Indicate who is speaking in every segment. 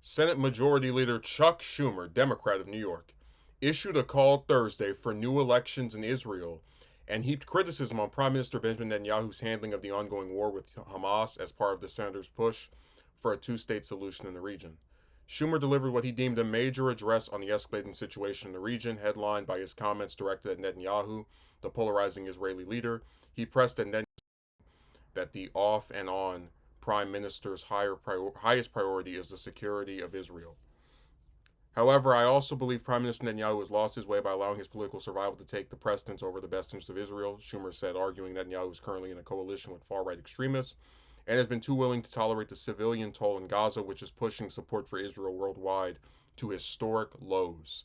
Speaker 1: Senate Majority Leader Chuck Schumer, Democrat of New York, issued a call Thursday for new elections in Israel and heaped criticism on Prime Minister Benjamin Netanyahu's handling of the ongoing war with Hamas as part of the senator's push for a two-state solution in the region. Schumer delivered what he deemed a major address on the escalating situation in the region, headlined by his comments directed at Netanyahu, the polarizing Israeli leader. He pressed at Netanyahu that the off and on prime minister's highest priority is the security of Israel. However, I also believe Prime Minister Netanyahu has lost his way by allowing his political survival to take the precedence over the best interests of Israel, Schumer said, arguing Netanyahu is currently in a coalition with far-right extremists and has been too willing to tolerate the civilian toll in Gaza, which is pushing support for Israel worldwide to historic lows.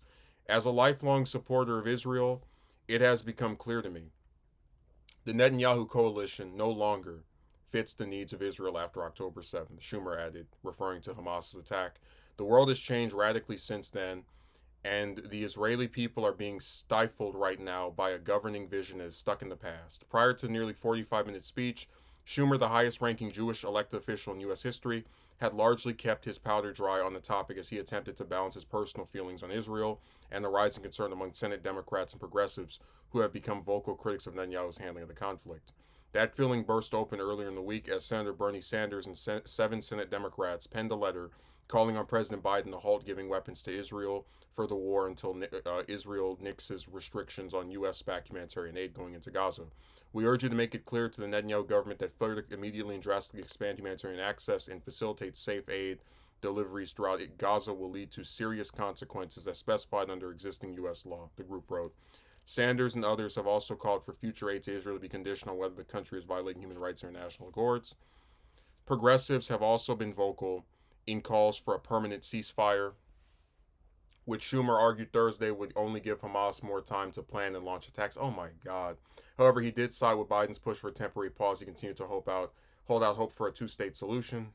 Speaker 1: As a lifelong supporter of Israel, it has become clear to me the Netanyahu coalition no longer fits the needs of Israel after October 7th, Schumer added, referring to Hamas's attack. The world has changed radically since then, and the Israeli people are being stifled right now by a governing vision that is stuck in the past. Prior to the nearly 45-minute speech, Schumer, the highest-ranking Jewish elected official in U.S. history, had largely kept his powder dry on the topic as he attempted to balance his personal feelings on Israel and the rising concern among Senate Democrats and progressives who have become vocal critics of Netanyahu's handling of the conflict. That feeling burst open earlier in the week as Senator Bernie Sanders and seven Senate Democrats penned a letter calling on President Biden to halt giving weapons to Israel for the war until Israel nixes restrictions on U.S.-backed humanitarian aid going into Gaza. We urge you to make it clear to the Netanyahu government that further immediately and drastically expand humanitarian access and facilitate safe aid deliveries throughout Gaza will lead to serious consequences as specified under existing U.S. law, the group wrote. Sanders and others have also called for future aid to Israel to be conditional on whether the country is violating human rights and international accords. Progressives have also been vocal in calls for a permanent ceasefire, which Schumer argued Thursday would only give Hamas more time to plan and launch attacks. Oh my God. However, he did side with Biden's push for a temporary pause. He continued to hold out hope for a two-state solution.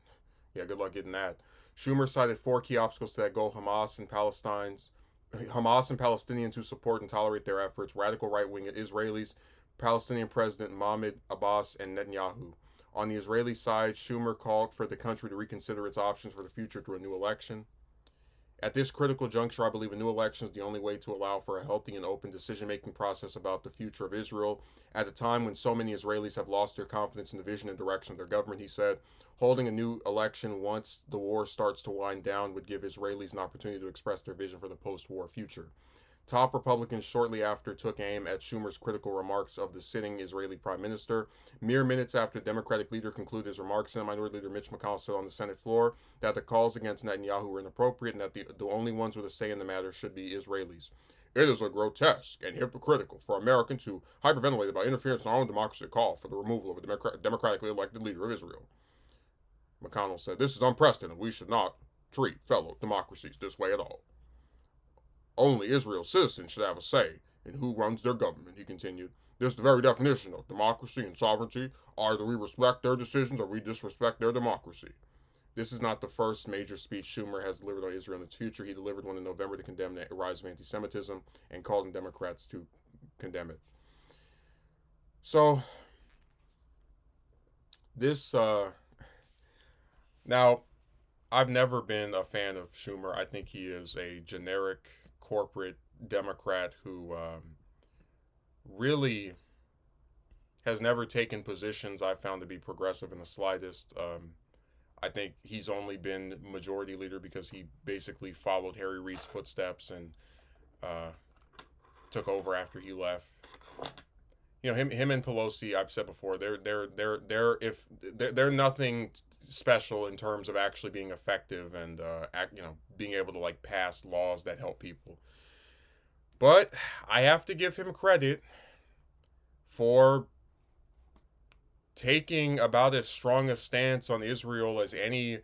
Speaker 1: Yeah, good luck getting that. Schumer cited four key obstacles to that goal: Hamas and Palestinians who support and tolerate their efforts, radical right-wing Israelis, Palestinian President Mahmoud Abbas, and Netanyahu. On the Israeli side, Schumer called for the country to reconsider its options for the future through a new election. At this critical juncture, I believe a new election is the only way to allow for a healthy and open decision-making process about the future of Israel. At a time when so many Israelis have lost their confidence in the vision and direction of their government, he said, holding a new election once the war starts to wind down would give Israelis an opportunity to express their vision for the post-war future. Top Republicans shortly after took aim at Schumer's critical remarks of the sitting Israeli prime minister. Mere minutes after the Democratic leader concluded his remarks, Senate Minority Leader Mitch McConnell said on the Senate floor that the calls against Netanyahu were inappropriate and that the only ones with a say in the matter should be Israelis. It is a grotesque and hypocritical for Americans who hyperventilate about interference in our own democracy to call for the removal of a democratically elected leader of Israel. McConnell said, this is unprecedented. We should not treat fellow democracies this way at all. Only Israel's citizens should have a say in who runs their government, he continued. This is the very definition of democracy and sovereignty. Either we respect their decisions or we disrespect their democracy. This is not the first major speech Schumer has delivered on Israel in the future. He delivered one in November to condemn the rise of anti-Semitism and called on Democrats to condemn it. So, this, now, I've never been a fan of Schumer. I think he is a generic corporate Democrat who really has never taken positions I've found to be progressive in the slightest. I think he's only been majority leader because he basically followed Harry Reid's footsteps and took over after he left. You know, him and Pelosi, I've said before, they're nothing special in terms of actually being effective and being able to like pass laws that help people. But I have to give him credit for taking about as strong a stance on Israel as any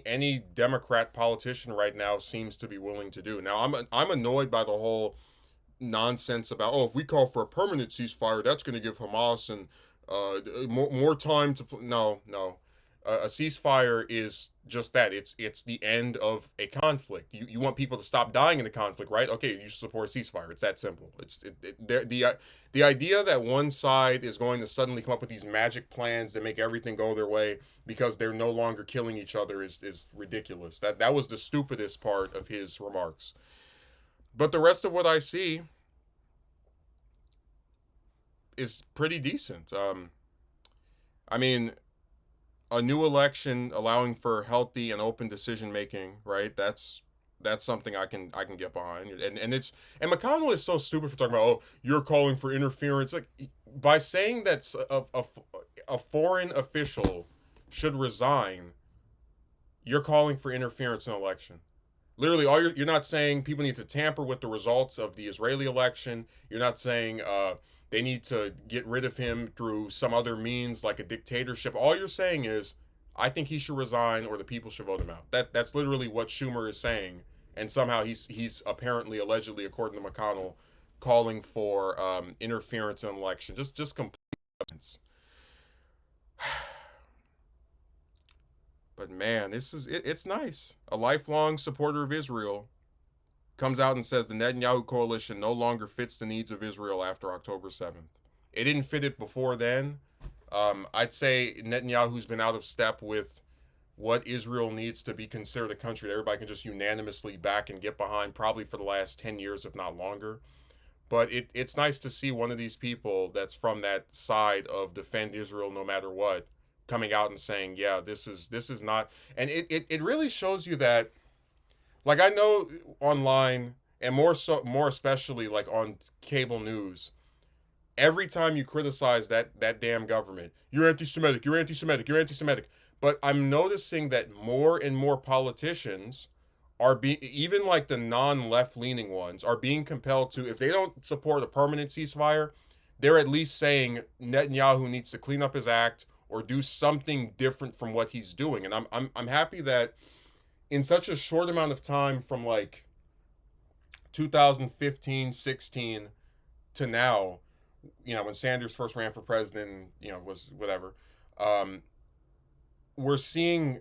Speaker 1: any Democrat politician right now seems to be willing to do. Now I'm annoyed by the whole nonsense about, if we call for a permanent ceasefire, that's going to give Hamas and more time to no. A ceasefire is just that. It's the end of a conflict. You want people to stop dying in the conflict, right? Okay, you should support a ceasefire. It's that simple. The idea that one side is going to suddenly come up with these magic plans that make everything go their way because they're no longer killing each other is ridiculous. That was the stupidest part of his remarks. But the rest of what I see is pretty decent. I mean, a new election allowing for healthy and open decision making, right? That's something I can get behind. And McConnell is so stupid for talking about, oh, you're calling for interference. Like, by saying that a foreign official should resign, you're calling for interference in an election. Literally, you're not saying people need to tamper with the results of the Israeli election. You're not saying they need to get rid of him through some other means like a dictatorship. All you're saying is, I think he should resign or the people should vote him out. That's literally what Schumer is saying, and somehow he's apparently, allegedly, according to McConnell, calling for interference in an election. Just complete evidence. But man, it's nice. A lifelong supporter of Israel comes out and says the Netanyahu coalition no longer fits the needs of Israel after October 7th. It didn't fit it before then. I'd say Netanyahu's been out of step with what Israel needs to be considered a country that everybody can just unanimously back and get behind, probably for the last 10 years, if not longer. But it's nice to see one of these people that's from that side of defend Israel no matter what coming out and saying, yeah, this is not. And it really shows you that, like, I know online, and more especially like on cable news, every time you criticize that damn government, you're anti-Semitic, you're anti-Semitic, you're anti-Semitic. But I'm noticing that more and more politicians are being, even like the non-left leaning ones, are being compelled to, if they don't support a permanent ceasefire, they're at least saying Netanyahu needs to clean up his act or do something different from what he's doing. And I'm happy that in such a short amount of time, from like 2015, 16 to now, when Sanders first ran for president, was whatever, um, we're seeing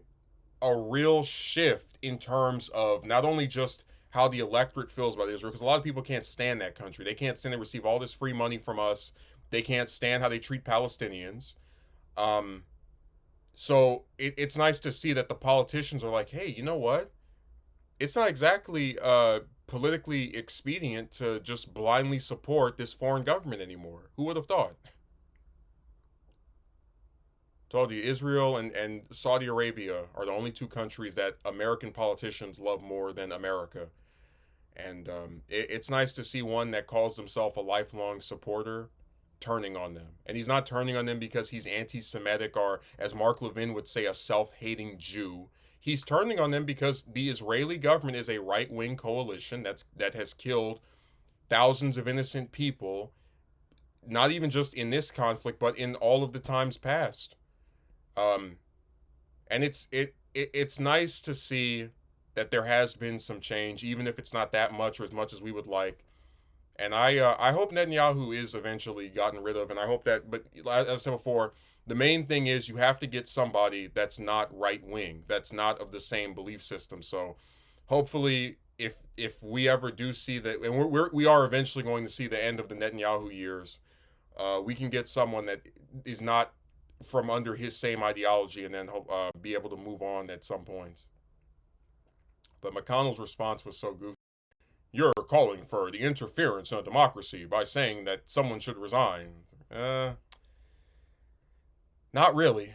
Speaker 1: a real shift in terms of not only just how the electorate feels about Israel, because a lot of people can't stand that country. They can't stand they receive all this free money from us. They can't stand how they treat Palestinians. Um, so it's nice to see that the politicians are like, hey, you know what? It's not exactly politically expedient to just blindly support this foreign government anymore. Who would have thought? Told you, Israel and Saudi Arabia are the only two countries that American politicians love more than America. And it's nice to see one that calls himself a lifelong supporter turning on them. And he's not turning on them because he's anti Semitic or, as Mark Levin would say, a self hating Jew. He's turning on them because the Israeli government is a right wing coalition that has killed thousands of innocent people, not even just in this conflict, but in all of the times past. Um, and it's nice to see that there has been some change, even if it's not that much or as much as we would like. And I hope Netanyahu is eventually gotten rid of, and I hope that. But as I said before, the main thing is you have to get somebody that's not right wing, that's not of the same belief system. So hopefully, if we ever do see that, and we are eventually going to see the end of the Netanyahu years, we can get someone that is not from under his same ideology, and then be able to move on at some point. But McConnell's response was so goofy. You're calling for the interference in a democracy by saying that someone should resign. Not really.